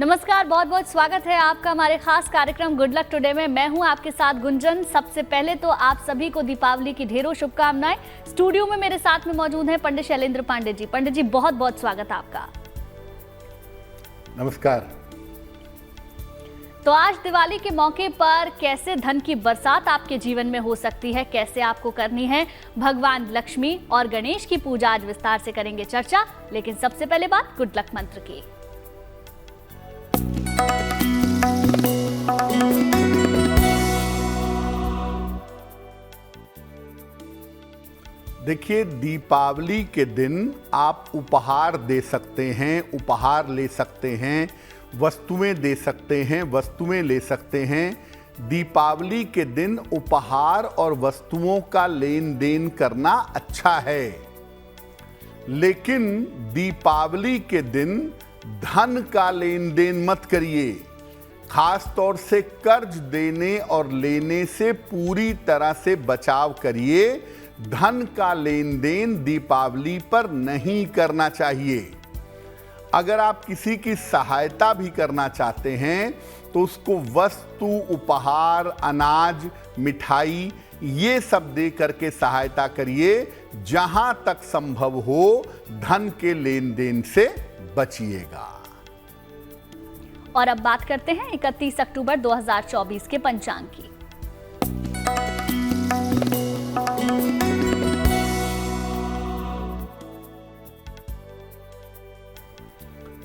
नमस्कार, बहुत बहुत स्वागत है आपका हमारे खास कार्यक्रम गुड लक टुडे में। मैं हूं आपके साथ गुंजन। सबसे पहले तो आप सभी को दीपावली की ढेरों शुभकामनाएं। स्टूडियो में मेरे साथ में मौजूद हैं पंडित शैलेंद्र पांडे जी। पंडित जी, बहुत बहुत स्वागत आपका। नमस्कार। तो आज दिवाली के मौके पर कैसे धन की बरसात आपके जीवन में हो सकती है, कैसे आपको करनी है भगवान लक्ष्मी और गणेश की पूजा, आज विस्तार से करेंगे चर्चा। लेकिन सबसे पहले बात गुड लक मंत्र की। देखिए, दीपावली के दिन आप उपहार दे सकते हैं, उपहार ले सकते हैं, वस्तुएं दे सकते हैं, वस्तुएं ले सकते हैं। दीपावली के दिन उपहार और वस्तुओं का लेन देन करना अच्छा है, लेकिन दीपावली के दिन धन का लेन देन मत करिए। खास तौर से कर्ज देने और लेने से पूरी तरह से बचाव करिए। धन का लेन देन दीपावली पर नहीं करना चाहिए। अगर आप किसी की सहायता भी करना चाहते हैं तो उसको वस्तु, उपहार, अनाज, मिठाई ये सब दे करके सहायता करिए। जहां तक संभव हो धन के लेन देन से बचिएगा। और अब बात करते हैं 31 अक्टूबर 2024 के पंचांग की।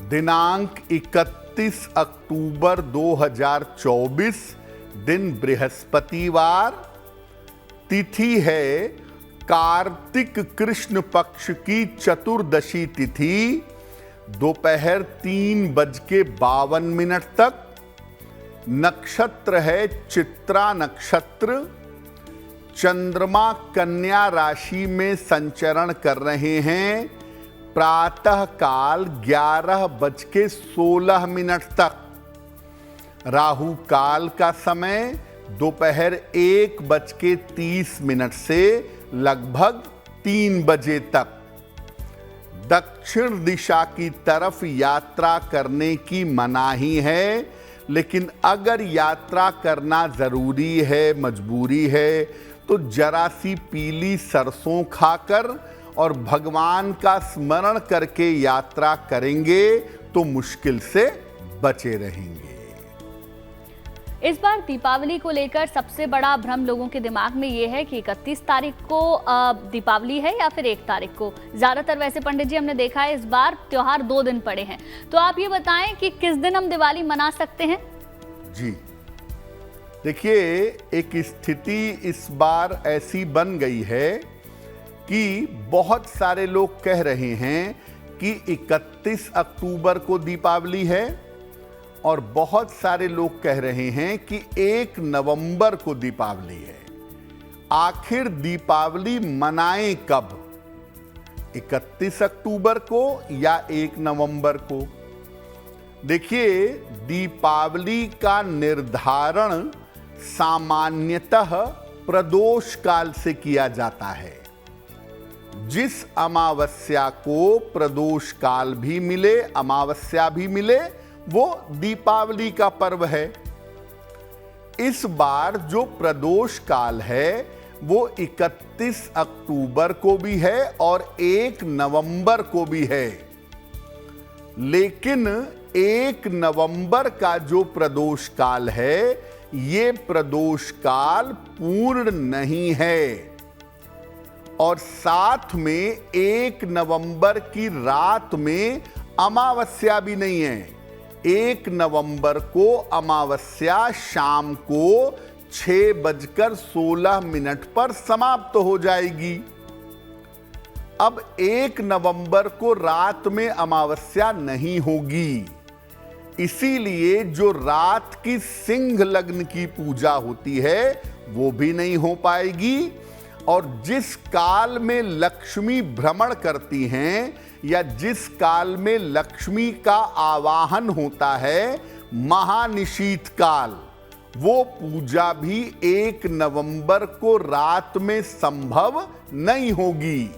दिनांक 31 अक्टूबर 2024, दिन बृहस्पतिवार, तिथि है कार्तिक कृष्ण पक्ष की चतुर्दशी तिथि, दोपहर 3:52 तक। नक्षत्र है चित्रा नक्षत्र। चंद्रमा कन्या राशि में संचरण कर रहे हैं। प्रातः काल 11:16 तक। राहु काल का समय दोपहर 1:30 से लगभग 3 बजे तक। दक्षिण दिशा की तरफ यात्रा करने की मनाही है, लेकिन अगर यात्रा करना जरूरी है, मजबूरी है, तो जरा सी पीली सरसों खाकर और भगवान का स्मरण करके यात्रा करेंगे तो मुश्किल से बचे रहेंगे। इस बार दीपावली को लेकर सबसे बड़ा भ्रम लोगों के दिमाग में ये है कि 31 तारीख को दीपावली है या फिर 1 तारीख को। ज्यादातर वैसे पंडित जी हमने देखा है इस बार त्योहार 2 दिन पड़े हैं। तो आप ये बताएं कि किस दिन हम दिवाली मना सकते हैं? जी देखिए, एक स्थिति इस बार ऐसी बन गई है कि बहुत सारे लोग कह रहे हैं कि 31 अक्टूबर को दीपावली है और बहुत सारे लोग कह रहे हैं कि 1 नवंबर को दीपावली है। आखिर दीपावली मनाएं कब? 31 अक्टूबर को या 1 नवंबर को? देखिए, दीपावली का निर्धारण सामान्यतः प्रदोष काल से किया जाता है। जिस अमावस्या को प्रदोष काल भी मिले, अमावस्या भी मिले, वो दीपावली का पर्व है। इस बार जो प्रदोष काल है वो 31 अक्टूबर को भी है और 1 नवंबर को भी है। लेकिन 1 नवंबर का जो प्रदोष काल है, ये प्रदोष काल पूर्ण नहीं है। और साथ में 1 नवंबर की रात में अमावस्या भी नहीं है। 1 नवंबर को अमावस्या शाम को 6:16 पर समाप्त हो जाएगी। अब 1 नवंबर को रात में अमावस्या नहीं होगी, इसीलिए जो रात की सिंह लग्न की पूजा होती है वो भी नहीं हो पाएगी। और जिस काल में लक्ष्मी भ्रमण करती हैं या जिस काल में लक्ष्मी का आवाहन होता है, महानिशीत काल, वो पूजा भी 1 नवंबर को रात में संभव नहीं होगी।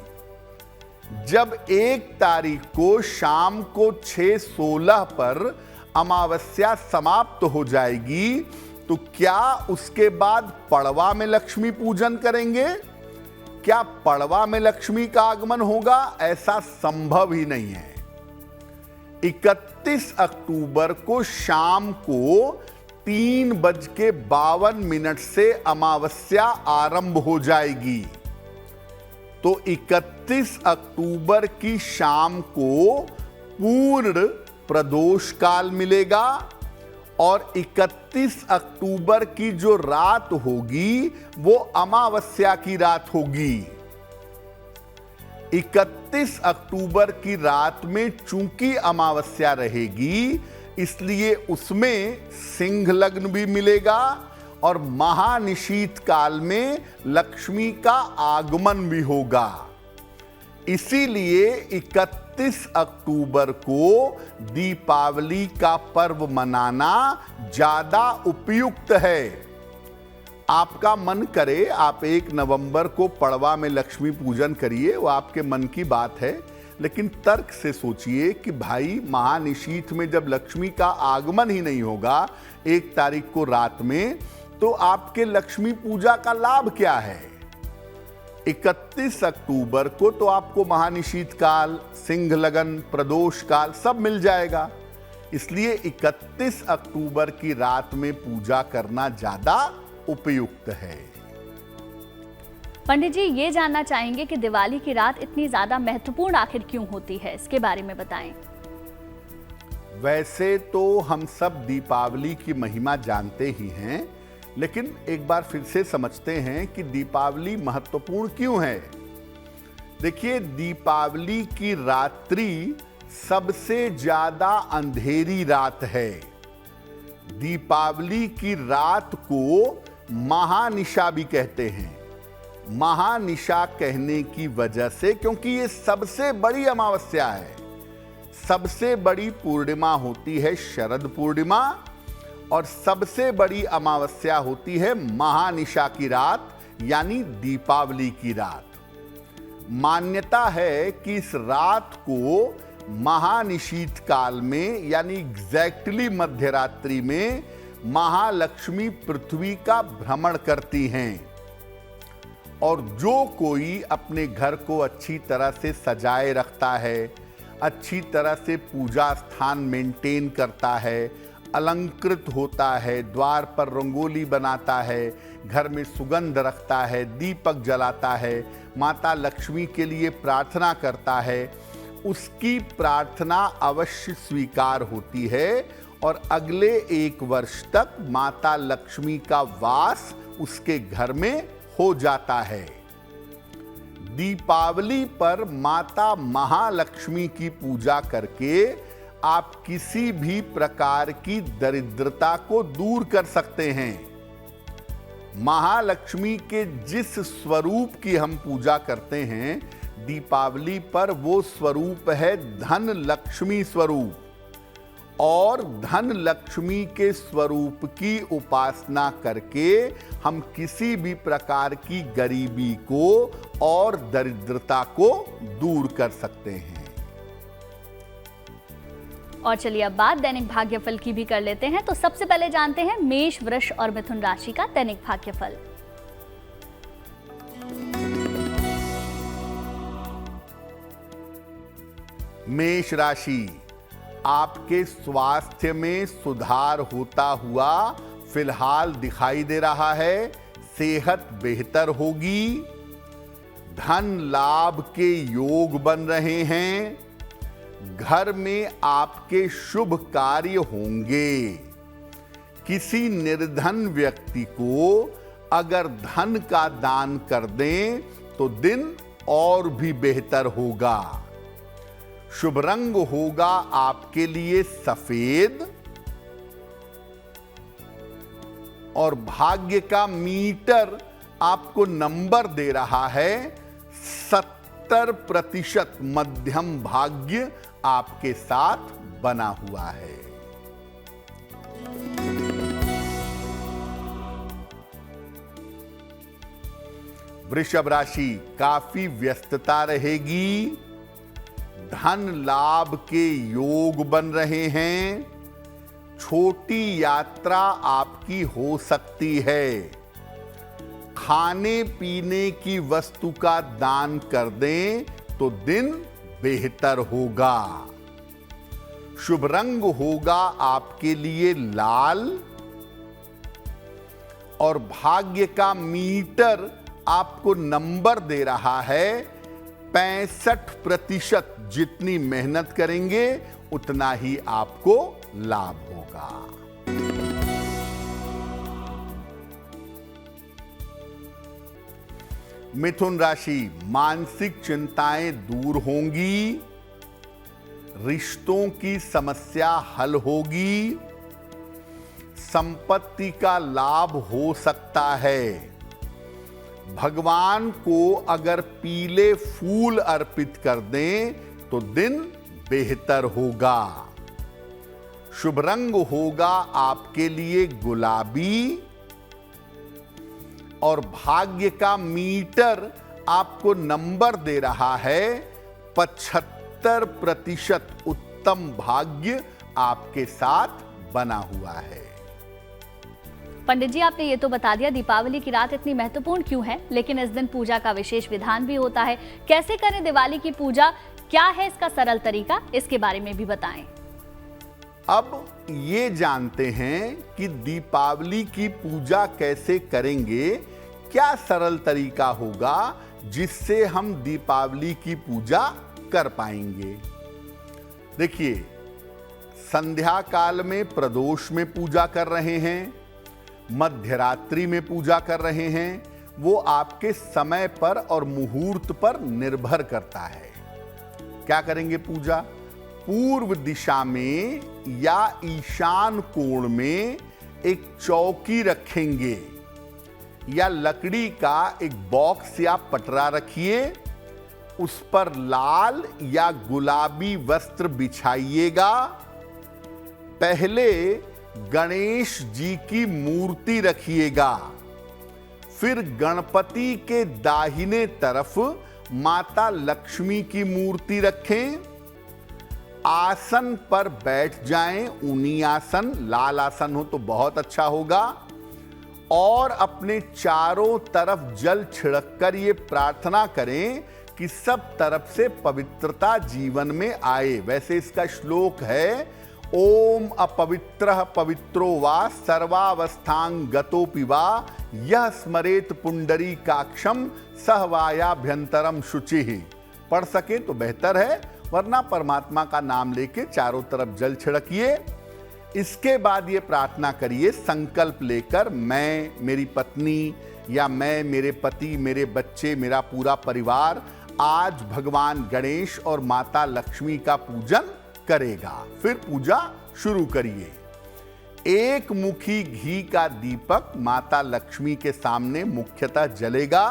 जब 1 तारीख को शाम को 6:16 पर अमावस्या समाप्त हो जाएगी तो क्या उसके बाद पड़वा में लक्ष्मी पूजन करेंगे? क्या पड़वा में लक्ष्मी का आगमन होगा? ऐसा संभव ही नहीं है। 31 अक्टूबर को शाम को 3:52 से अमावस्या आरंभ हो जाएगी। तो 31 अक्टूबर की शाम को पूर्ण प्रदोष काल मिलेगा और 31 अक्टूबर की जो रात होगी वो अमावस्या की रात होगी। 31 अक्टूबर की रात में चूंकि अमावस्या रहेगी इसलिए उसमें सिंह लग्न भी मिलेगा और महानिशीत काल में लक्ष्मी का आगमन भी होगा। इसीलिए 31 अक्टूबर को दीपावली का पर्व मनाना ज्यादा उपयुक्त है। आपका मन करे आप 1 नवंबर को पड़वा में लक्ष्मी पूजन करिए, वो आपके मन की बात है, लेकिन तर्क से सोचिए कि भाई महानिशीत में जब लक्ष्मी का आगमन ही नहीं होगा 1 तारीख को रात में, तो आपके लक्ष्मी पूजा का लाभ क्या है? 31 अक्टूबर को तो आपको महानिशीत काल, सिंह लगन, प्रदोष काल सब मिल जाएगा। इसलिए 31 अक्टूबर की रात में पूजा करना ज्यादा उपयुक्त है। पंडित जी, ये जानना चाहेंगे कि दिवाली की रात इतनी ज्यादा महत्वपूर्ण आखिर क्यों होती है, इसके बारे में बताएं। वैसे तो हम सब दीपावली की महिमा जानते ही हैं, लेकिन एक बार फिर से समझते हैं कि दीपावली महत्वपूर्ण क्यों है। देखिए, दीपावली की रात्रि सबसे ज्यादा अंधेरी रात है। दीपावली की रात को महानिशा भी कहते हैं। महानिशा कहने की वजह से क्योंकि ये सबसे बड़ी अमावस्या है। सबसे बड़ी पूर्णिमा होती है शरद पूर्णिमा और सबसे बड़ी अमावस्या होती है महानिशा की रात, यानी दीपावली की रात। मान्यता है कि इस रात को महानिशीत काल में यानी एग्जैक्टली मध्यरात्रि में महालक्ष्मी पृथ्वी का भ्रमण करती हैं और जो कोई अपने घर को अच्छी तरह से सजाए रखता है, अच्छी तरह से पूजा स्थान मेंटेन करता है, अलंकृत होता है, द्वार पर रंगोली बनाता है, घर में सुगंध रखता है, दीपक जलाता है, माता लक्ष्मी के लिए प्रार्थना करता है, उसकी प्रार्थना अवश्य स्वीकार होती है और अगले 1 वर्ष तक माता लक्ष्मी का वास उसके घर में हो जाता है। दीपावली पर माता महालक्ष्मी की पूजा करके आप किसी भी प्रकार की दरिद्रता को दूर कर सकते हैं। महालक्ष्मी के जिस स्वरूप की हम पूजा करते हैं दीपावली पर, वो स्वरूप है धन लक्ष्मी स्वरूप, और धन लक्ष्मी के स्वरूप की उपासना करके हम किसी भी प्रकार की गरीबी को और दरिद्रता को दूर कर सकते हैं। और चलिए अब बात दैनिक भाग्यफल की भी कर लेते हैं। तो सबसे पहले जानते हैं मेष, वृष और मिथुन राशि का दैनिक भाग्यफल। मेष राशि, आपके स्वास्थ्य में सुधार होता हुआ फिलहाल दिखाई दे रहा है। सेहत बेहतर होगी। धन लाभ के योग बन रहे हैं। घर में आपके शुभ कार्य होंगे। किसी निर्धन व्यक्ति को अगर धन का दान कर दें तो दिन और भी बेहतर होगा। शुभ रंग होगा आपके लिए सफेद और भाग्य का मीटर आपको नंबर दे रहा है 70% मध्यम भाग्य आपके साथ बना हुआ है। वृषभ राशि, काफी व्यस्तता रहेगी। धन लाभ के योग बन रहे हैं। छोटी यात्रा आपकी हो सकती है। खाने पीने की वस्तु का दान कर दें तो दिन बेहतर होगा। शुभ रंग होगा आपके लिए लाल और भाग्य का मीटर आपको नंबर दे रहा है 65%। जितनी मेहनत करेंगे उतना ही आपको लाभ होगा। मिथुन राशि, मानसिक चिंताएं दूर होंगी, रिश्तों की समस्या हल होगी, संपत्ति का लाभ हो सकता है। भगवान को अगर पीले फूल अर्पित कर दें तो दिन बेहतर होगा। शुभ रंग होगा आपके लिए गुलाबी और भाग्य का मीटर आपको नंबर दे रहा है 75%। उत्तम भाग्य आपके साथ बना हुआ है। पंडित जी, आपने ये तो बता दिया दीपावली की रात इतनी महत्वपूर्ण क्यों है, लेकिन इस दिन पूजा का विशेष विधान भी होता है। कैसे करें दिवाली की पूजा, क्या है इसका सरल तरीका, इसके बारे में भी बताएं। अब ये जानते हैं कि दीपावली की पूजा कैसे करेंगे, क्या सरल तरीका होगा जिससे हम दीपावली की पूजा कर पाएंगे। देखिए, संध्या काल में प्रदोष में पूजा कर रहे हैं, मध्यरात्रि में पूजा कर रहे हैं, वो आपके समय पर और मुहूर्त पर निर्भर करता है। क्या करेंगे पूजा? पूर्व दिशा में या ईशान कोण में एक चौकी रखेंगे या लकड़ी का एक बॉक्स या पटरा रखिए, उस पर लाल या गुलाबी वस्त्र बिछाइएगा। पहले गणेश जी की मूर्ति रखिएगा, फिर गणपति के दाहिने तरफ माता लक्ष्मी की मूर्ति रखें। आसन पर बैठ जाएं, ऊनी आसन, लाल आसन हो तो बहुत अच्छा होगा। और अपने चारों तरफ जल छिड़ककर ये प्रार्थना करें कि सब तरफ से पवित्रता जीवन में आए। वैसे इसका श्लोक है, ओम अपवित्रः पवित्रो वा सर्वावस्थां गतोपि वा यह स्मरेत पुंडरीकाक्षं सहवायाभ्यंतरम शुचिः। पढ़ सके तो बेहतर है, वरना परमात्मा का नाम लेके चारों तरफ जल छिड़किए। इसके बाद ये प्रार्थना करिए, संकल्प लेकर, मैं, मेरी पत्नी या मैं, मेरे पति, मेरे बच्चे, मेरा पूरा परिवार आज भगवान गणेश और माता लक्ष्मी का पूजन करेगा। फिर पूजा शुरू करिए। एक मुखी घी का दीपक माता लक्ष्मी के सामने मुख्यतः जलेगा।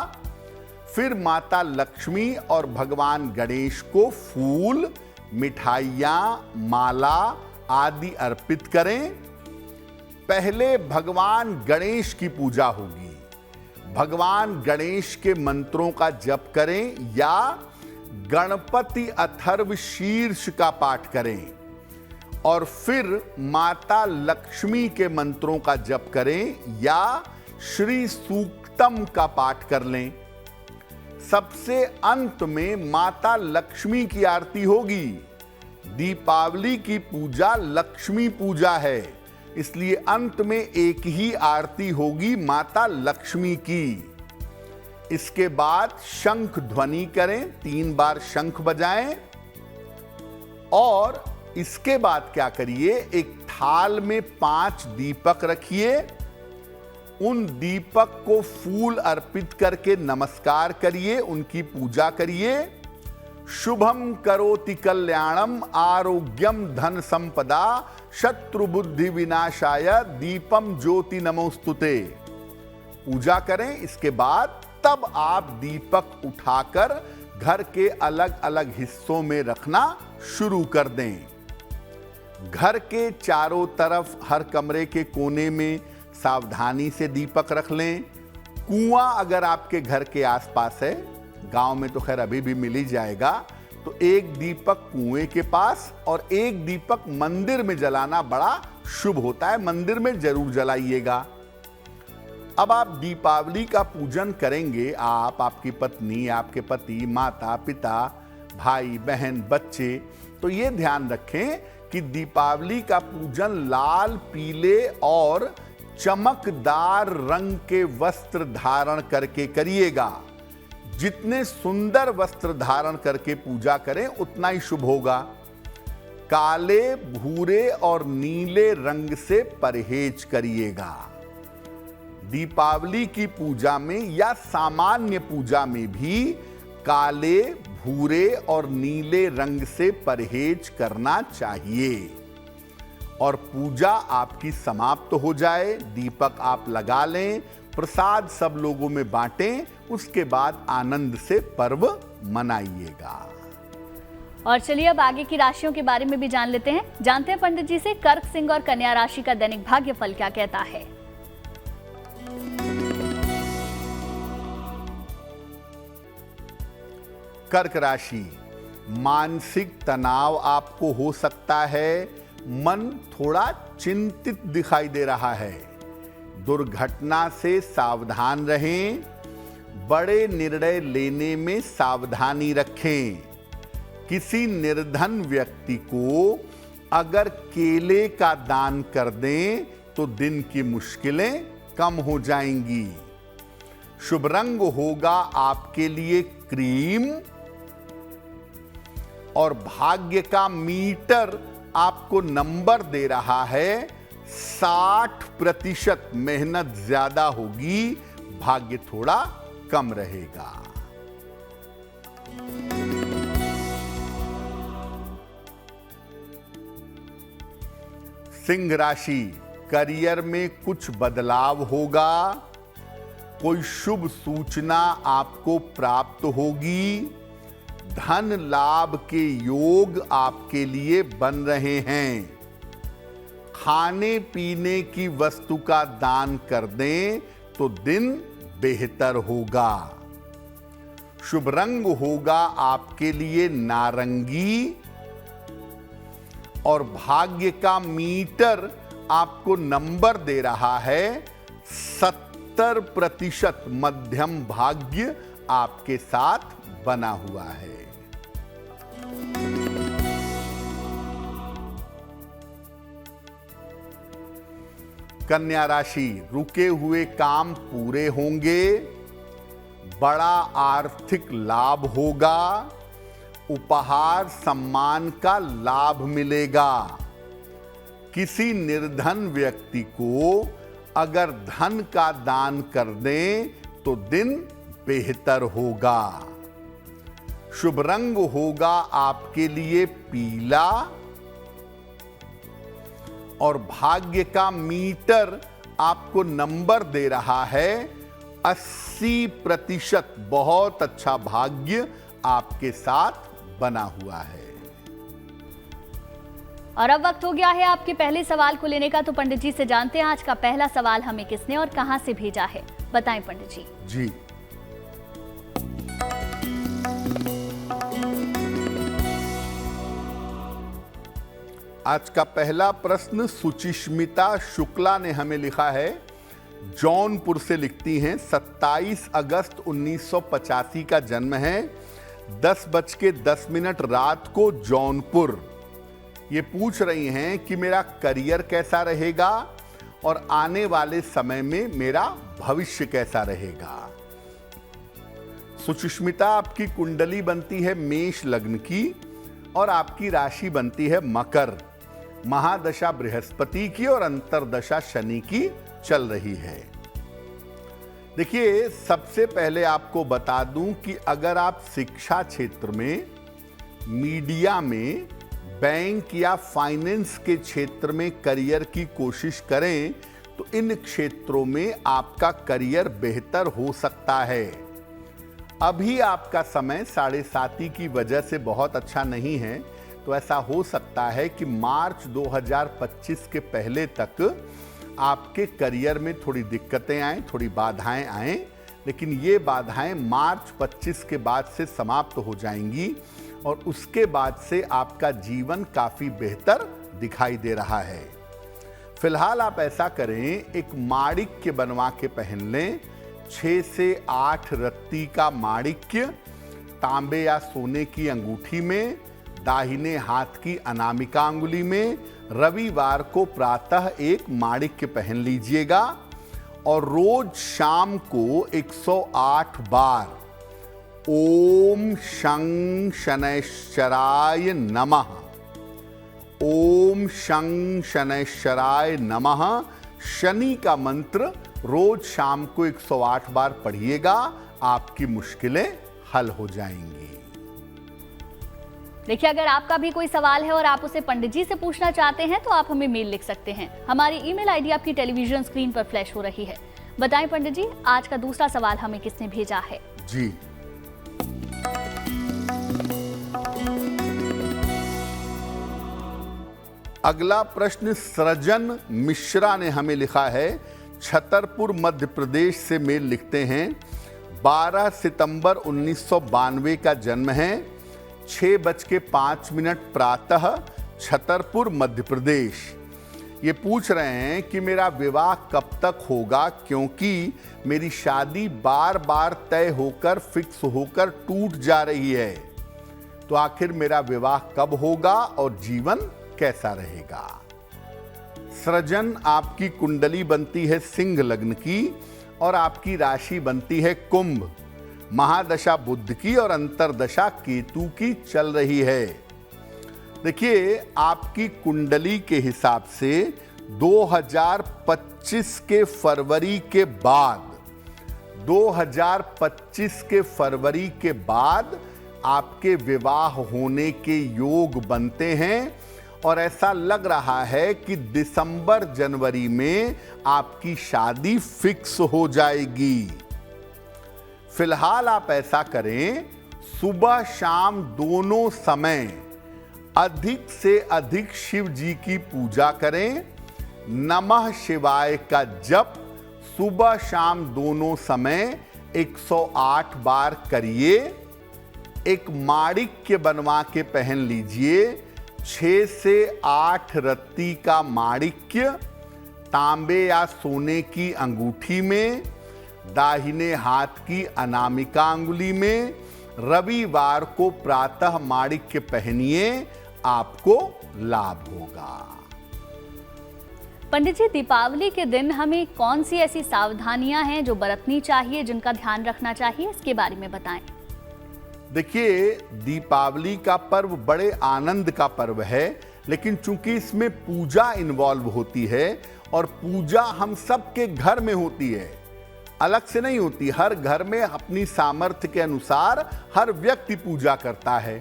फिर माता लक्ष्मी और भगवान गणेश को फूल, मिठाइयां, माला आदि अर्पित करें। पहले भगवान गणेश की पूजा होगी। भगवान गणेश के मंत्रों का जप करें या गणपति अथर्व शीर्ष का पाठ करें और फिर माता लक्ष्मी के मंत्रों का जप करें या श्री सूक्तम का पाठ कर लें। सबसे अंत में माता लक्ष्मी की आरती होगी। दीपावली की पूजा लक्ष्मी पूजा है, इसलिए अंत में एक ही आरती होगी माता लक्ष्मी की। इसके बाद शंख ध्वनि करें, 3 बार शंख बजाएं और इसके बाद क्या करिए, एक थाल में 5 दीपक रखिए। उन दीपक को फूल अर्पित करके नमस्कार करिए, उनकी पूजा करिए। शुभम करोति कल्याणम आरोग्यम धन संपदा शत्रु बुद्धि विनाशाय दीपम ज्योति नमोस्तुते। पूजा करें। इसके बाद तब आप दीपक उठाकर घर के अलग अलग हिस्सों में रखना शुरू कर दें। घर के चारों तरफ हर कमरे के कोने में सावधानी से दीपक रख लें। कुआं अगर आपके घर के आसपास है, गांव में तो खैर अभी भी मिल ही जाएगा, तो एक दीपक कुएं के पास और एक दीपक मंदिर में जलाना बड़ा शुभ होता है। मंदिर में जरूर जलाइएगा। अब आप दीपावली का पूजन करेंगे, आप, आपकी पत्नी, आपके पति, माता पिता, भाई बहन, बच्चे, तो ये ध्यान रखें कि दीपावली का पूजन लाल, पीले और चमकदार रंग के वस्त्र धारण करके करिएगा। जितने सुंदर वस्त्र धारण करके पूजा करें उतना ही शुभ होगा। काले, भूरे और नीले रंग से परहेज करिएगा। दीपावली की पूजा में या सामान्य पूजा में भी काले, भूरे और नीले रंग से परहेज करना चाहिए। और पूजा आपकी समाप्त हो जाए, दीपक आप लगा लें, प्रसाद सब लोगों में बांटें, उसके बाद आनंद से पर्व मनाइएगा। और चलिए अब आगे की राशियों के बारे में भी जान लेते हैं। जानते हैं पंडित जी से कर्क, सिंह और कन्या राशि का दैनिक भाग्यफल क्या कहता है। कर्क राशि, मानसिक तनाव आपको हो सकता है। मन थोड़ा चिंतित दिखाई दे रहा है। दुर्घटना से सावधान रहें। बड़े निर्णय लेने में सावधानी रखें। किसी निर्धन व्यक्ति को अगर केले का दान कर दें तो दिन की मुश्किलें कम हो जाएंगी। शुभ रंग होगा आपके लिए क्रीम। और भाग्य का मीटर आपको नंबर दे रहा है 60%। मेहनत ज्यादा होगी, भाग्य थोड़ा कम रहेगा। सिंह राशि, करियर में कुछ बदलाव होगा। कोई शुभ सूचना आपको प्राप्त होगी। धन लाभ के योग आपके लिए बन रहे हैं। खाने पीने की वस्तु का दान कर दें तो दिन बेहतर होगा। शुभ रंग होगा आपके लिए नारंगी। और भाग्य का मीटर आपको नंबर दे रहा है 70%। मध्यम भाग्य आपके साथ बना हुआ है। कन्या राशि, रुके हुए काम पूरे होंगे। बड़ा आर्थिक लाभ होगा। उपहार सम्मान का लाभ मिलेगा। किसी निर्धन व्यक्ति को अगर धन का दान कर दें तो दिन बेहतर होगा। शुभ रंग होगा आपके लिए पीला। और भाग्य का मीटर आपको नंबर दे रहा है 80%। बहुत अच्छा भाग्य आपके साथ बना हुआ है। और अब वक्त हो गया है आपके पहले सवाल को लेने का। तो पंडित जी से जानते हैं आज का पहला सवाल हमें किसने और कहां से भेजा है। बताएं पंडित जी। जी, आज का पहला प्रश्न सुचिस्मिता शुक्ला ने हमें लिखा है। जौनपुर से लिखती हैं। 27 अगस्त 1985 का जन्म है। 10:10 रात को जौनपुर। ये पूछ रही हैं कि मेरा करियर कैसा रहेगा और आने वाले समय में मेरा भविष्य कैसा रहेगा। सुचिस्मिता, आपकी कुंडली बनती है मेष लग्न की और आपकी राशि बनती है मकर। महादशा बृहस्पति की और अंतरदशा शनि की चल रही है। देखिए, सबसे पहले आपको बता दूं कि अगर आप शिक्षा क्षेत्र में, मीडिया में, बैंक या फाइनेंस के क्षेत्र में करियर की कोशिश करें तो इन क्षेत्रों में आपका करियर बेहतर हो सकता है। अभी आपका समय 7.5 की वजह से बहुत अच्छा नहीं है, तो ऐसा हो सकता है कि मार्च 2025 के पहले तक आपके करियर में थोड़ी दिक्कतें आएं, थोड़ी बाधाएं आएं, लेकिन ये बाधाएं मार्च 25 के बाद से समाप्त हो जाएंगी और उसके बाद से आपका जीवन काफ़ी बेहतर दिखाई दे रहा है। फिलहाल आप ऐसा करें, एक माणिक्य बनवा के पहन लें। 6 से 8 रत्ती का माणिक्य तांबे या सोने की अंगूठी में, दाहिने हाथ की अनामिका अंगुली में। रविवार को प्रातः एक माणिक्य पहन लीजिएगा और रोज शाम को 108 बार ओम शं शनैश्चराय नमः, ओम शं शनैश्चराय नमः शनि का मंत्र रोज शाम को 108 बार पढ़िएगा। आपकी मुश्किलें हल हो जाएंगी। देखिए, अगर आपका भी कोई सवाल है और आप उसे पंडित जी से पूछना चाहते हैं तो आप हमें मेल लिख सकते हैं। हमारी ईमेल आईडी आपकी टेलीविजन स्क्रीन पर फ्लैश हो रही है। बताएं पंडित जी, आज का दूसरा सवाल हमें किसने भेजा है? जी, अगला प्रश्न सृजन मिश्रा ने हमें लिखा है। छतरपुर मध्य प्रदेश से मेल लिखते हैं। 12 सितंबर 1992 का जन्म है। 6:05 प्रातः, छतरपुर मध्य प्रदेश। ये पूछ रहे हैं कि मेरा विवाह कब तक होगा, क्योंकि मेरी शादी बार बार तय होकर फिक्स होकर टूट जा रही है। तो आखिर मेरा विवाह कब होगा और जीवन कैसा रहेगा? सृजन, आपकी कुंडली बनती है सिंह लग्न की और आपकी राशि बनती है कुंभ। महादशा बुध की और अंतरदशा केतु की चल रही है। देखिए, आपकी कुंडली के हिसाब से 2025 के फरवरी के बाद 2025 के फरवरी के बाद आपके विवाह होने के योग बनते हैं और ऐसा लग रहा है कि दिसंबर जनवरी में आपकी शादी फिक्स हो जाएगी। फिलहाल आप ऐसा करें, सुबह शाम दोनों समय अधिक से अधिक शिव जी की पूजा करें। नमः शिवाय का जप सुबह शाम दोनों समय 108 बार करिए। एक माणिक्य बनवा के पहन लीजिए। 6 से 8 रत्ती का माणिक्य तांबे या सोने की अंगूठी में, दाहिने हाथ की अनामिका अंगुली में। रविवार को प्रातः माणिक्य पहनिए, आपको लाभ होगा। पंडित जी, दीपावली के दिन हमें कौन सी ऐसी सावधानियां हैं जो बरतनी चाहिए, जिनका ध्यान रखना चाहिए, इसके बारे में बताएं। देखिए, दीपावली का पर्व बड़े आनंद का पर्व है, लेकिन चूंकि इसमें पूजा इन्वॉल्व होती है और पूजा हम सबके घर में होती है, अलग से नहीं होती। हर घर में अपनी सामर्थ्य के अनुसार हर व्यक्ति पूजा करता है,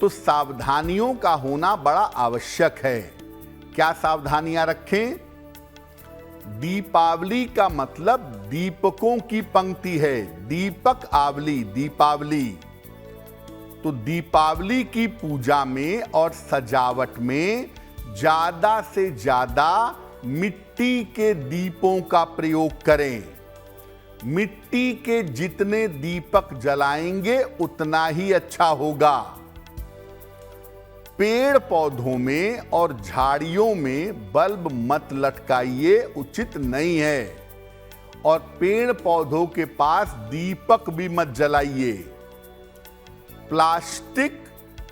तो सावधानियों का होना बड़ा आवश्यक है। क्या सावधानियां रखें? दीपावली का मतलब दीपकों की पंक्ति है। दीपक आवली, दीपावली। तो दीपावली की पूजा में और सजावट में ज्यादा से ज्यादा मिट्टी के दीपों का प्रयोग करें। मिट्टी के जितने दीपक जलाएंगे उतना ही अच्छा होगा। पेड़ पौधों में और झाड़ियों में बल्ब मत लटकाइए, उचित नहीं है। और पेड़ पौधों के पास दीपक भी मत जलाइए। प्लास्टिक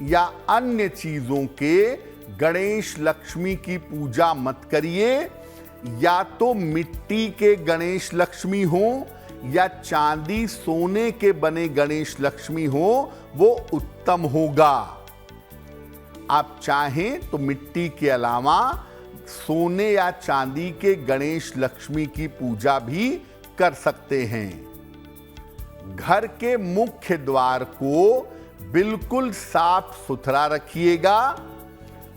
या अन्य चीजों के गणेश लक्ष्मी की पूजा मत करिए। या तो मिट्टी के गणेश लक्ष्मी हो या चांदी सोने के बने गणेश लक्ष्मी हो, वो उत्तम होगा। आप चाहें तो मिट्टी के अलावा सोने या चांदी के गणेश लक्ष्मी की पूजा भी कर सकते हैं। घर के मुख्य द्वार को बिल्कुल साफ सुथरा रखिएगा।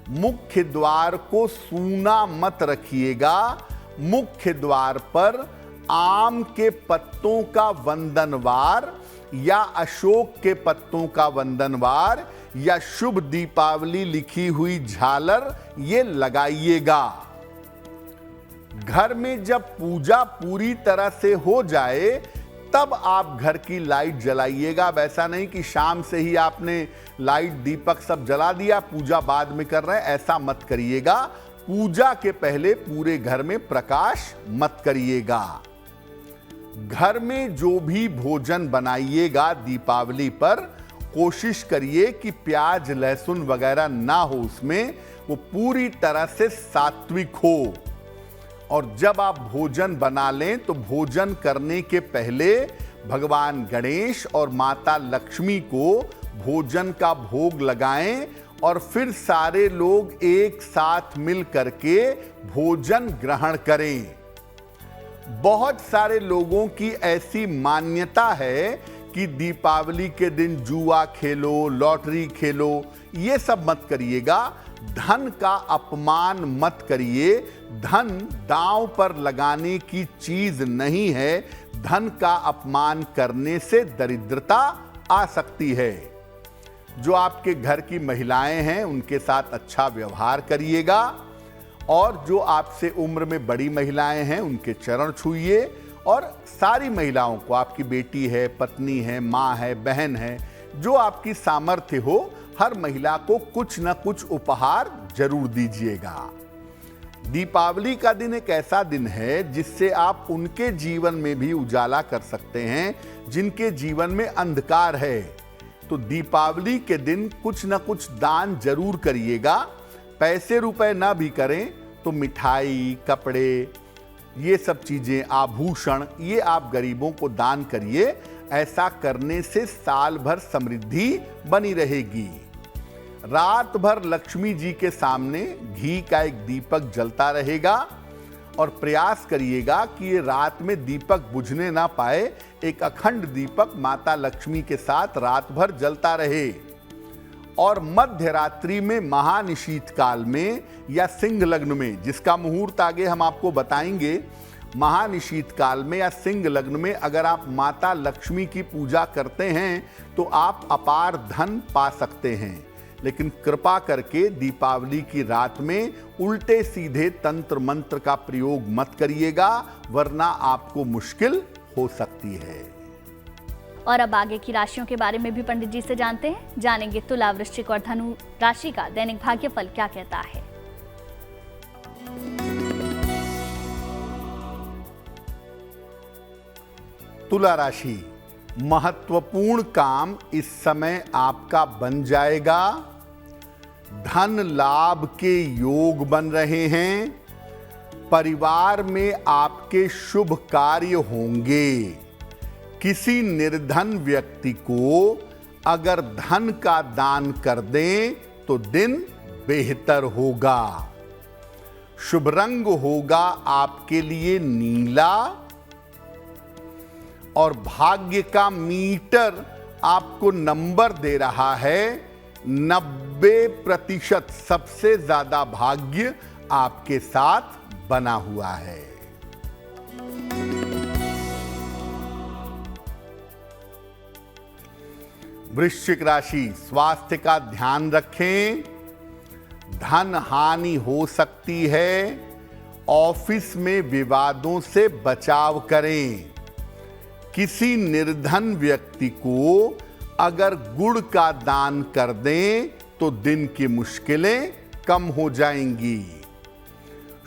मुख्य द्वार को सूना मत रखिएगा। मुख्य द्वार पर आम के पत्तों का वंदनवार या अशोक के पत्तों का वंदनवार या शुभ दीपावली लिखी हुई झालर ये लगाइएगा। घर में जब पूजा पूरी तरह से हो जाए तब आप घर की लाइट जलाइएगा। वैसा नहीं कि शाम से ही आपने लाइट दीपक सब जला दिया, पूजा बाद में कर रहे हैं, ऐसा मत करिएगा। पूजा के पहले पूरे घर में प्रकाश मत करिएगा। घर में जो भी भोजन बनाइएगा दीपावली पर, कोशिश करिए कि प्याज लहसुन वगैरह ना हो उसमें, वो पूरी तरह से सात्विक हो। और जब आप भोजन बना लें तो भोजन करने के पहले भगवान गणेश और माता लक्ष्मी को भोजन का भोग लगाएं और फिर सारे लोग एक साथ मिल करके भोजन ग्रहण करें। बहुत सारे लोगों की ऐसी मान्यता है कि दीपावली के दिन जुआ खेलो, लॉटरी खेलो, ये सब मत करिएगा। धन का अपमान मत करिए। धन दांव पर लगाने की चीज नहीं है। धन का अपमान करने से दरिद्रता आ सकती है। जो आपके घर की महिलाएं हैं उनके साथ अच्छा व्यवहार करिएगा, और जो आपसे उम्र में बड़ी महिलाएं हैं उनके चरण छूइए। और सारी महिलाओं को, आपकी बेटी है, पत्नी है, माँ है, बहन है, जो आपकी सामर्थ्य हो, हर महिला को कुछ न कुछ उपहार जरूर दीजिएगा। दीपावली का दिन एक ऐसा दिन है जिससे आप उनके जीवन में भी उजाला कर सकते हैं जिनके जीवन में अंधकार है। तो दीपावली के दिन कुछ न कुछ दान जरूर करिएगा। पैसे रुपए ना भी करें तो मिठाई, कपड़े, ये सब चीजें, आभूषण, ये आप गरीबों को दान करिए। ऐसा करने से साल भर समृद्धि बनी रहेगी। रात भर लक्ष्मी जी के सामने घी का एक दीपक जलता रहेगा और प्रयास करिएगा कि ये रात में दीपक बुझने ना पाए। एक अखंड दीपक माता लक्ष्मी के साथ रात भर जलता रहे। और मध्य रात्रि में, महानिशीत काल में या सिंह लग्न में, जिसका मुहूर्त आगे हम आपको बताएंगे, महानिशीत काल में या सिंह लग्न में अगर आप माता लक्ष्मी की पूजा करते हैं तो आप अपार धन पा सकते हैं। लेकिन कृपा करके दीपावली की रात में उल्टे सीधे तंत्र मंत्र का प्रयोग मत करिएगा, वरना आपको मुश्किल हो सकती है। और अब आगे की राशियों के बारे में भी पंडित जी से जानते हैं। जानेंगे तुला, वृश्चिक और धनु राशि का दैनिक भाग्यफल क्या कहता है। तुला राशि, महत्वपूर्ण काम इस समय आपका बन जाएगा। धन लाभ के योग बन रहे हैं। परिवार में आपके शुभ कार्य होंगे। किसी निर्धन व्यक्ति को अगर धन का दान कर दें तो दिन बेहतर होगा। शुभ रंग होगा आपके लिए नीला, और भाग्य का मीटर आपको नंबर दे रहा है 90%। सबसे ज्यादा भाग्य आपके साथ बना हुआ है। वृश्चिक राशि, स्वास्थ्य का ध्यान रखें। धन हानि हो सकती है। ऑफिस में विवादों से बचाव करें। किसी निर्धन व्यक्ति को अगर गुड़ का दान कर दें तो दिन की मुश्किलें कम हो जाएंगी।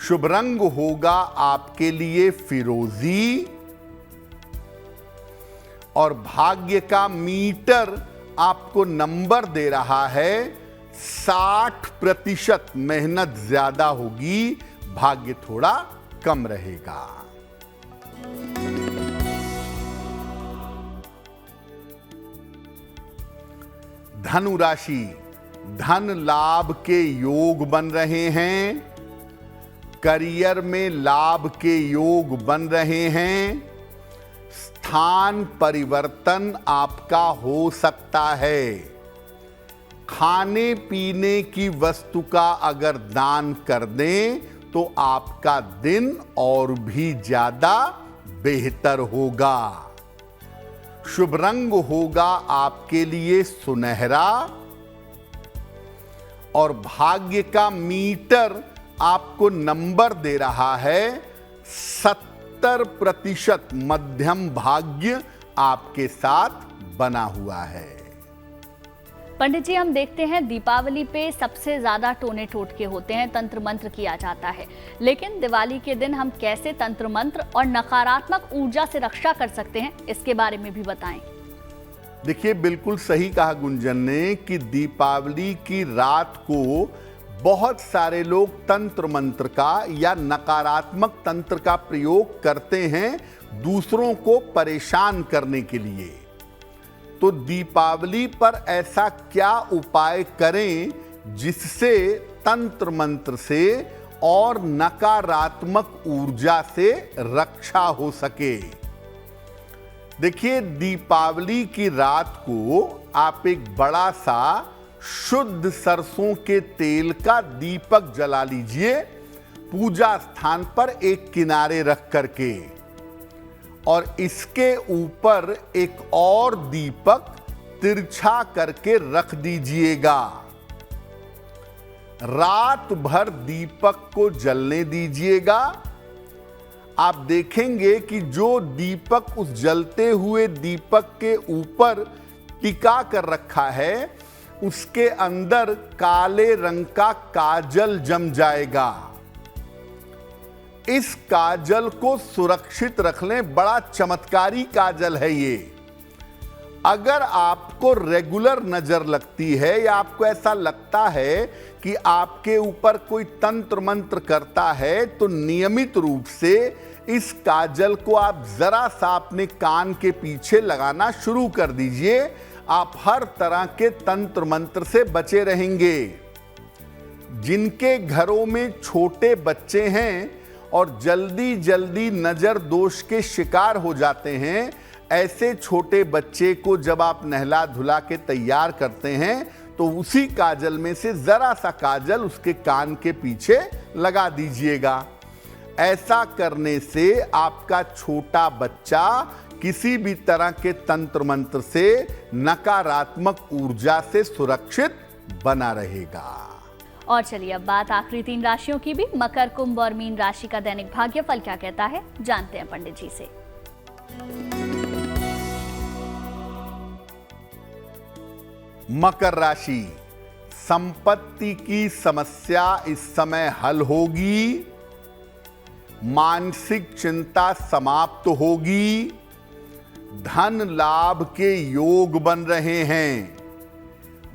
शुभ रंग होगा आपके लिए फिरोजी, और भाग्य का मीटर आपको नंबर दे रहा है 60%। मेहनत ज्यादा होगी, भाग्य थोड़ा कम रहेगा। धनु राशि, धन लाभ के योग बन रहे हैं। करियर में लाभ के योग बन रहे हैं। स्थान परिवर्तन आपका हो सकता है। खाने पीने की वस्तु का अगर दान कर दें तो आपका दिन और भी ज्यादा बेहतर होगा। शुभ रंग होगा आपके लिए सुनहरा, और भाग्य का मीटर आपको नंबर दे रहा है 70%। मध्यम भाग्य आपके साथ बना हुआ है। पंडित जी, हम देखते हैं दीपावली पे सबसे ज्यादा टोने टोटके होते हैं, तंत्र मंत्र किया जाता है, लेकिन दिवाली के दिन हम कैसे तंत्र मंत्र और नकारात्मक ऊर्जा से रक्षा कर सकते हैं, इसके बारे में भी बताएं। देखिए, बिल्कुल सही कहा गुंजन ने कि दीपावली की रात को बहुत सारे लोग तंत्र मंत्र का या नकारात्मक तंत्र का प्रयोग करते हैं दूसरों को परेशान करने के लिए। तो दीपावली पर ऐसा क्या उपाय करें जिससे तंत्र मंत्र से और नकारात्मक ऊर्जा से रक्षा हो सके। देखिए, दीपावली की रात को आप एक बड़ा सा शुद्ध सरसों के तेल का दीपक जला लीजिए, पूजा स्थान पर एक किनारे रख करके, और इसके ऊपर एक और दीपक तिरछा करके रख दीजिएगा। रात भर दीपक को जलने दीजिएगा। आप देखेंगे कि जो दीपक उस जलते हुए दीपक के ऊपर टिका कर रखा है, उसके अंदर काले रंग का काजल जम जाएगा। इस काजल को सुरक्षित रख लें, बड़ा चमत्कारी काजल है ये। अगर आपको रेगुलर नजर लगती है या आपको ऐसा लगता है कि आपके ऊपर कोई तंत्र मंत्र करता है, तो नियमित रूप से इस काजल को आप जरा सा अपने कान के पीछे लगाना शुरू कर दीजिए। आप हर तरह के तंत्र मंत्र से बचे रहेंगे। जिनके घरों में छोटे बच्चे हैं और जल्दी जल्दी नजर दोष के शिकार हो जाते हैं, ऐसे छोटे बच्चे को जब आप नहला धुला के तैयार करते हैं तो उसी काजल में से जरा सा काजल उसके कान के पीछे लगा दीजिएगा। ऐसा करने से आपका छोटा बच्चा किसी भी तरह के तंत्र मंत्र से, नकारात्मक ऊर्जा से सुरक्षित बना रहेगा। और चलिए अब बात आखिरी 3 राशियों की भी। मकर, कुंभ और मीन राशि का दैनिक भाग्यफल क्या कहता है, जानते हैं पंडित जी से। मकर राशि, संपत्ति की समस्या इस समय हल होगी। मानसिक चिंता समाप्त होगी। धन लाभ के योग बन रहे हैं।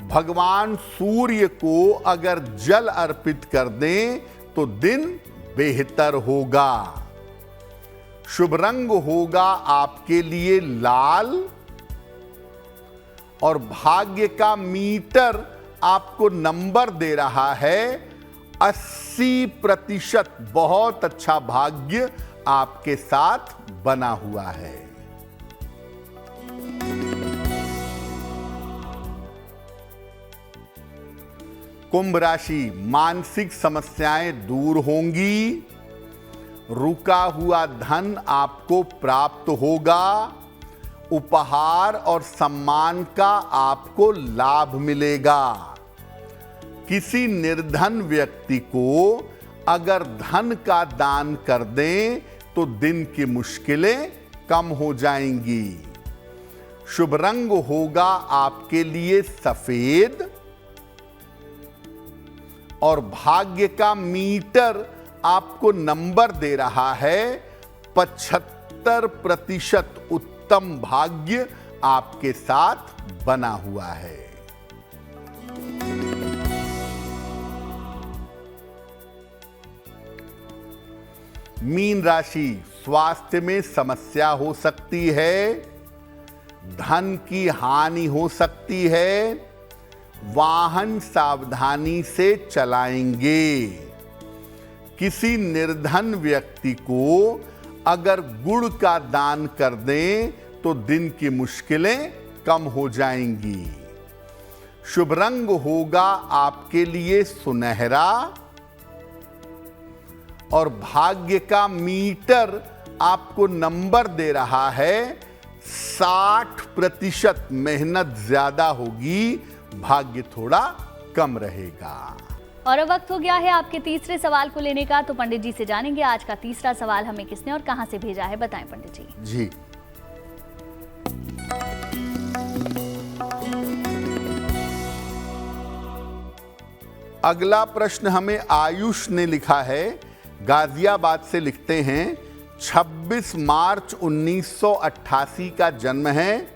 भगवान सूर्य को अगर जल अर्पित कर दें तो दिन बेहतर होगा। शुभ रंग होगा आपके लिए लाल, और भाग्य का मीटर आपको नंबर दे रहा है 80%। बहुत अच्छा भाग्य आपके साथ बना हुआ है। कुंभ राशि, मानसिक समस्याएं दूर होंगी। रुका हुआ धन आपको प्राप्त होगा। उपहार और सम्मान का आपको लाभ मिलेगा। किसी निर्धन व्यक्ति को अगर धन का दान कर दें तो दिन की मुश्किलें कम हो जाएंगी। शुभ रंग होगा आपके लिए सफेद, और भाग्य का मीटर आपको नंबर दे रहा है 75%। उत्तम भाग्य आपके साथ बना हुआ है। मीन राशि, स्वास्थ्य में समस्या हो सकती है। धन की हानि हो सकती है। वाहन सावधानी से चलाएंगे। किसी निर्धन व्यक्ति को अगर गुड़ का दान कर दें तो दिन की मुश्किलें कम हो जाएंगी। शुभ रंग होगा आपके लिए सुनहरा, और भाग्य का मीटर आपको नंबर दे रहा है 60%। मेहनत ज्यादा होगी, भाग्य थोड़ा कम रहेगा। और अब वक्त हो गया है आपके तीसरे सवाल को लेने का, तो पंडित जी से जानेंगे आज का तीसरा सवाल हमें किसने और कहां से भेजा है, बताएं पंडित जी। जी, अगला प्रश्न हमें आयुष ने लिखा है, गाजियाबाद से लिखते हैं 26 मार्च 1988 का जन्म है,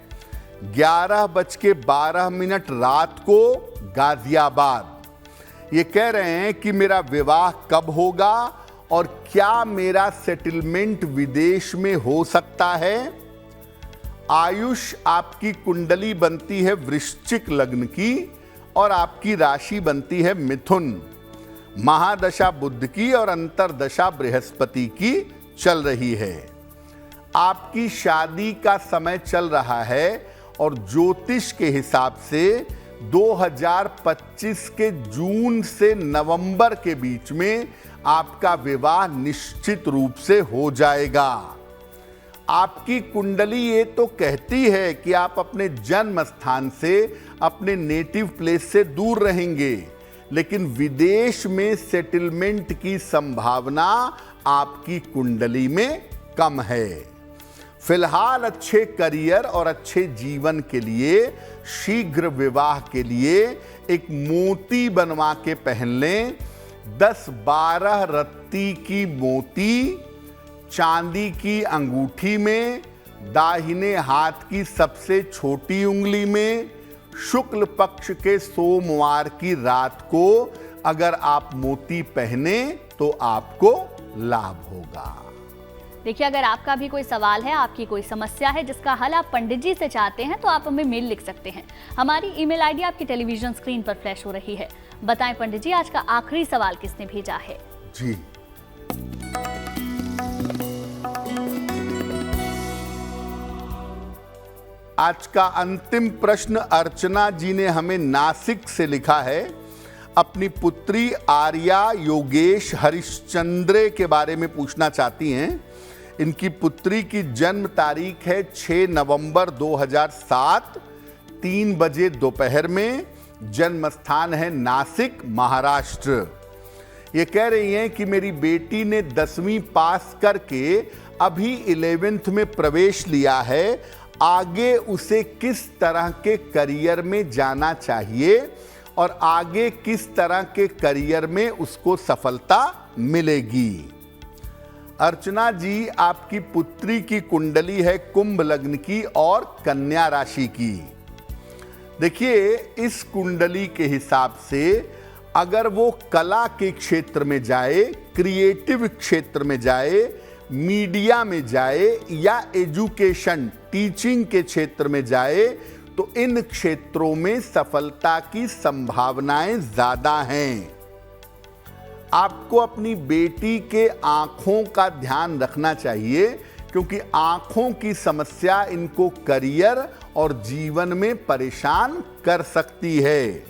11:12 रात को, गाजियाबाद। ये कह रहे हैं कि मेरा विवाह कब होगा और क्या मेरा सेटलमेंट विदेश में हो सकता है। आयुष, आपकी कुंडली बनती है वृश्चिक लग्न की और आपकी राशि बनती है मिथुन। महादशा बुध की और अंतरदशा बृहस्पति की चल रही है। आपकी शादी का समय चल रहा है और ज्योतिष के हिसाब से 2025 के जून से नवंबर के बीच में आपका विवाह निश्चित रूप से हो जाएगा। आपकी कुंडली ये तो कहती है कि आप अपने जन्म स्थान से, अपने नेटिव प्लेस से दूर रहेंगे, लेकिन विदेश में सेटलमेंट की संभावना आपकी कुंडली में कम है। फिलहाल अच्छे करियर और अच्छे जीवन के लिए, शीघ्र विवाह के लिए एक मोती बनवा के पहन लें। 10-12 रत्ती की मोती चांदी की अंगूठी में, दाहिने हाथ की सबसे छोटी उंगली में, शुक्ल पक्ष के सोमवार की रात को अगर आप मोती पहने तो आपको लाभ होगा। देखिए, अगर आपका भी कोई सवाल है, आपकी कोई समस्या है जिसका हल आप पंडित जी से चाहते हैं, तो आप हमें मेल लिख सकते हैं। हमारी ईमेल आईडी आपकी टेलीविजन स्क्रीन पर फ्लैश हो रही है। बताएं पंडित जी, आज का आखिरी सवाल किसने भेजा है? जी, आज का अंतिम प्रश्न अर्चना जी ने हमें नासिक से लिखा है। अपनी पुत्री आर्या योगेश हरिश्चंद्रे के बारे में पूछना चाहती हैं। इनकी पुत्री की जन्म तारीख है 6 नवंबर 2007, 3 बजे दोपहर में। जन्म स्थान है नासिक, महाराष्ट्र। ये कह रही हैं कि मेरी बेटी ने 10वीं पास करके अभी 11th में प्रवेश लिया है। आगे उसे किस तरह के करियर में जाना चाहिए और आगे किस तरह के करियर में उसको सफलता मिलेगी। अर्चना जी, आपकी पुत्री की कुंडली है कुंभ लग्न की और कन्या राशि की। देखिए, इस कुंडली के हिसाब से अगर वो कला के क्षेत्र में जाए, क्रिएटिव क्षेत्र में जाए, मीडिया में जाए या एजुकेशन, टीचिंग के क्षेत्र में जाए, तो इन क्षेत्रों में सफलता की संभावनाएं ज्यादा हैं। आपको अपनी बेटी के आंखों का ध्यान रखना चाहिए, क्योंकि आंखों की समस्या इनको करियर और जीवन में परेशान कर सकती है।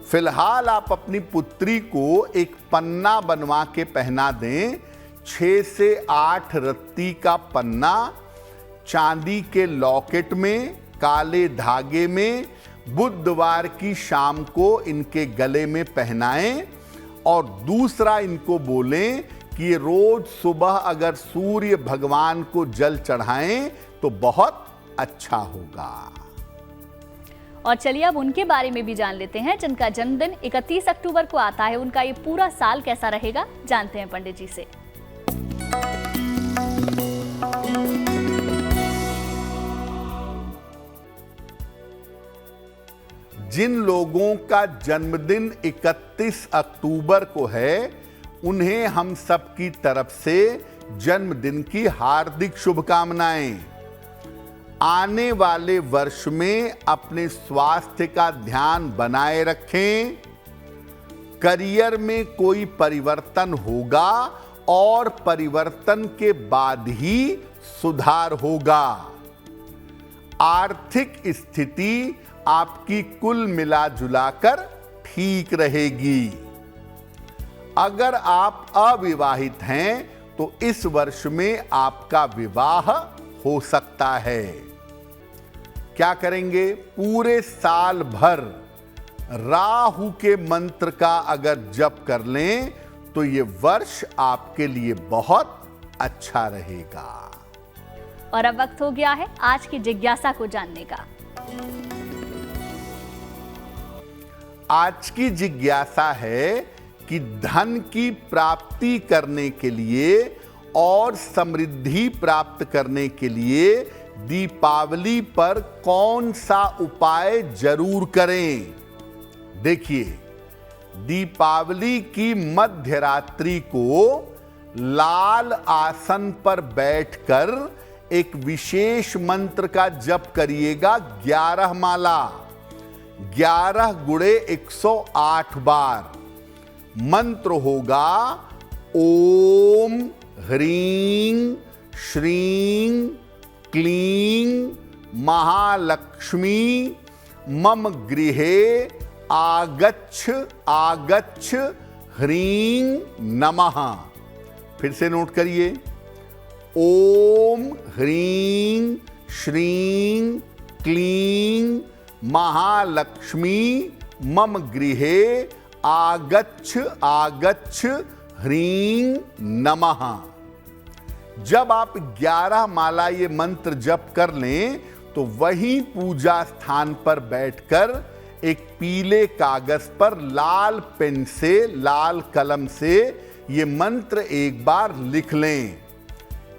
फिलहाल आप अपनी पुत्री को एक पन्ना बनवा के पहना दें। 6 से 8 रत्ती का पन्ना चांदी के लॉकेट में, काले धागे में, बुधवार की शाम को इनके गले में पहनाएं। और दूसरा, इनको बोलें कि रोज सुबह अगर सूर्य भगवान को जल चढ़ाएं तो बहुत अच्छा होगा। और चलिए अब उनके बारे में भी जान लेते हैं जिनका जन्मदिन 31 अक्टूबर को आता है। उनका ये पूरा साल कैसा रहेगा, जानते हैं पंडित जी से। जिन लोगों का जन्मदिन 31 अक्टूबर को है, उन्हें हम सब की तरफ से जन्मदिन की हार्दिक शुभकामनाएं। आने वाले वर्ष में अपने स्वास्थ्य का ध्यान बनाए रखें। करियर में कोई परिवर्तन होगा और परिवर्तन के बाद ही सुधार होगा। आर्थिक स्थिति आपकी कुल मिलाजुलाकर ठीक रहेगी। अगर आप अविवाहित हैं तो इस वर्ष में आपका विवाह हो सकता है। क्या करेंगे? पूरे साल भर राहु के मंत्र का अगर जप कर लें तो ये वर्ष आपके लिए बहुत अच्छा रहेगा। और अब वक्त हो गया है आज की जिज्ञासा को जानने का। आज की जिज्ञासा है कि धन की प्राप्ति करने के लिए और समृद्धि प्राप्त करने के लिए दीपावली पर कौन सा उपाय जरूर करें। देखिए, दीपावली की मध्य रात्रि को लाल आसन पर बैठकर एक विशेष मंत्र का जप करिएगा 11 माला, 11 गुणे 108 बार। मंत्र होगा ओम ह्रीं श्रीं क्लीं महालक्ष्मी मम गृहे आगच्छ आगच्छ ह्रीं नमः। फिर से नोट करिए, ओम ह्रीं श्रीं क्लीं महालक्ष्मी मम गृहे आगच्छ आगच्छ ह्रीं नमः। जब आप 11 माला ये मंत्र जप कर लें तो वहीं पूजा स्थान पर बैठकर एक पीले कागज पर लाल पेन से, लाल कलम से ये मंत्र एक बार लिख लें।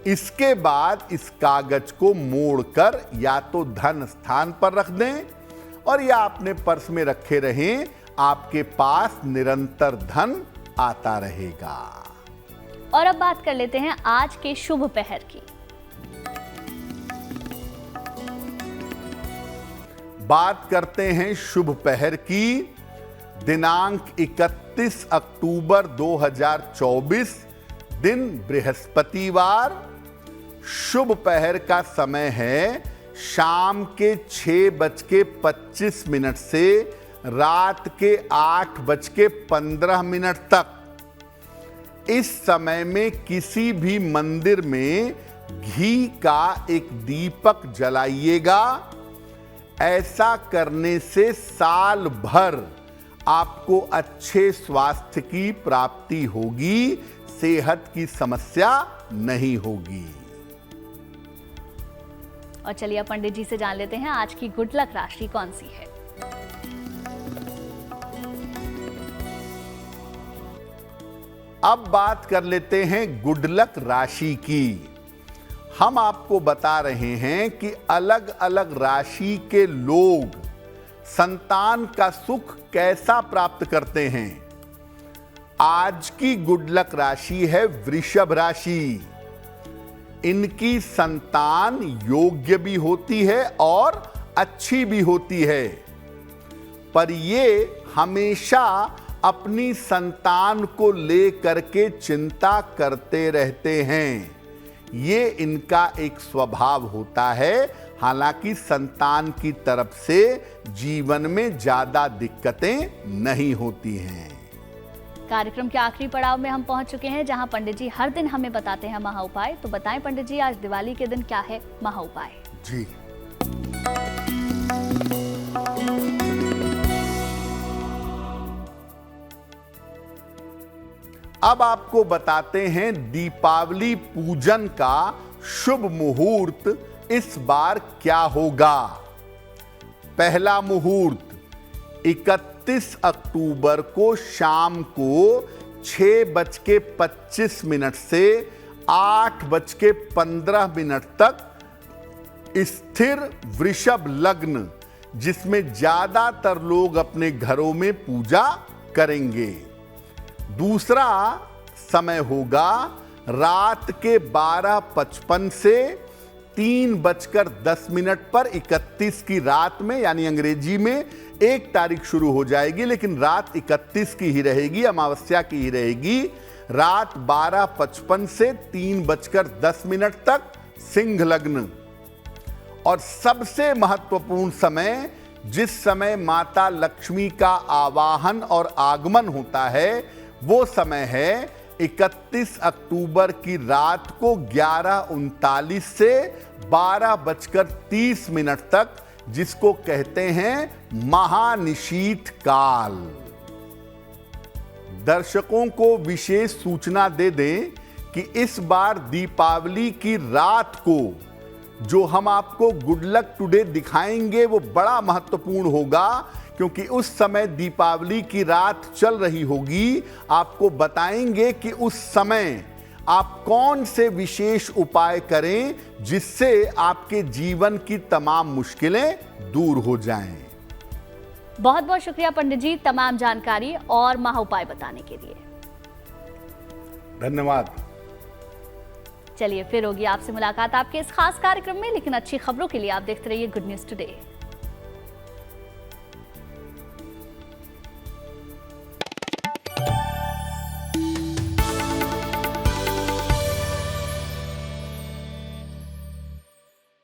इसके बाद इस कागज को मोड़कर या तो धन स्थान पर रख दें और या अपने पर्स में रखे रहें, आपके पास निरंतर धन आता रहेगा। और अब बात कर लेते हैं आज के शुभ पहर की। बात करते हैं शुभ पहर की। दिनांक 31 अक्टूबर 2024, दिन बृहस्पतिवार। शुभ पहर का समय है शाम के 6:25 से रात के 8:15 तक। इस समय में किसी भी मंदिर में घी का एक दीपक जलाइएगा। ऐसा करने से साल भर आपको अच्छे स्वास्थ्य की प्राप्ति होगी, सेहत की समस्या नहीं होगी। और चलिए अब पंडित जी से जान लेते हैं आज की गुड लक राशि कौन सी है। अब बात कर लेते हैं गुड लक राशि की। हम आपको बता रहे हैं कि अलग अलग राशि के लोग संतान का सुख कैसा प्राप्त करते हैं। आज की गुड लक राशि है वृषभ राशि। इनकी संतान योग्य भी होती है और अच्छी भी होती है, पर ये हमेशा अपनी संतान को लेकर के चिंता करते रहते हैं। ये इनका एक स्वभाव होता है। हालांकि संतान की तरफ से जीवन में ज्यादा दिक्कतें नहीं होती हैं। कार्यक्रम के आखिरी पड़ाव में हम पहुंच चुके हैं, जहां पंडित जी हर दिन हमें बताते हैं महा उपाय। तो बताएं पंडित जी, आज दिवाली के दिन क्या है महा उपाय? जी, अब आपको बताते हैं दीपावली पूजन का शुभ मुहूर्त इस बार क्या होगा। पहला मुहूर्त 31 अक्टूबर को शाम को 6:25 से 8:15 तक स्थिर वृषभ लग्न, जिसमें ज्यादातर लोग अपने घरों में पूजा करेंगे। दूसरा समय होगा रात के 12:55 से 3:10 पर 31 की रात में, यानी अंग्रेजी में 1 तारीख शुरू हो जाएगी, लेकिन रात 31 की ही रहेगी, अमावस्या की ही रहेगी। रात 12:55 से 3:10 तक सिंह लग्न। और सबसे महत्वपूर्ण समय, जिस समय माता लक्ष्मी का आवाहन और आगमन होता है, वो समय है 31 अक्टूबर की रात को 11:39 से 12:30 तक, जिसको कहते हैं महानिशीत काल। दर्शकों को विशेष सूचना दे दें कि इस बार दीपावली की रात को जो हम आपको गुड लक टुडे दिखाएंगे वो बड़ा महत्वपूर्ण होगा, क्योंकि उस समय दीपावली की रात चल रही होगी। आपको बताएंगे कि उस समय आप कौन से विशेष उपाय करें जिससे आपके जीवन की तमाम मुश्किलें दूर हो जाएं। बहुत बहुत शुक्रिया पंडित जी तमाम जानकारी और महा उपाय बताने के लिए। धन्यवाद। चलिए फिर होगी आपसे मुलाकात आपके इस खास कार्यक्रम में, लेकिन अच्छी खबरों के लिए आप देखते रहिए गुड न्यूज टुडे।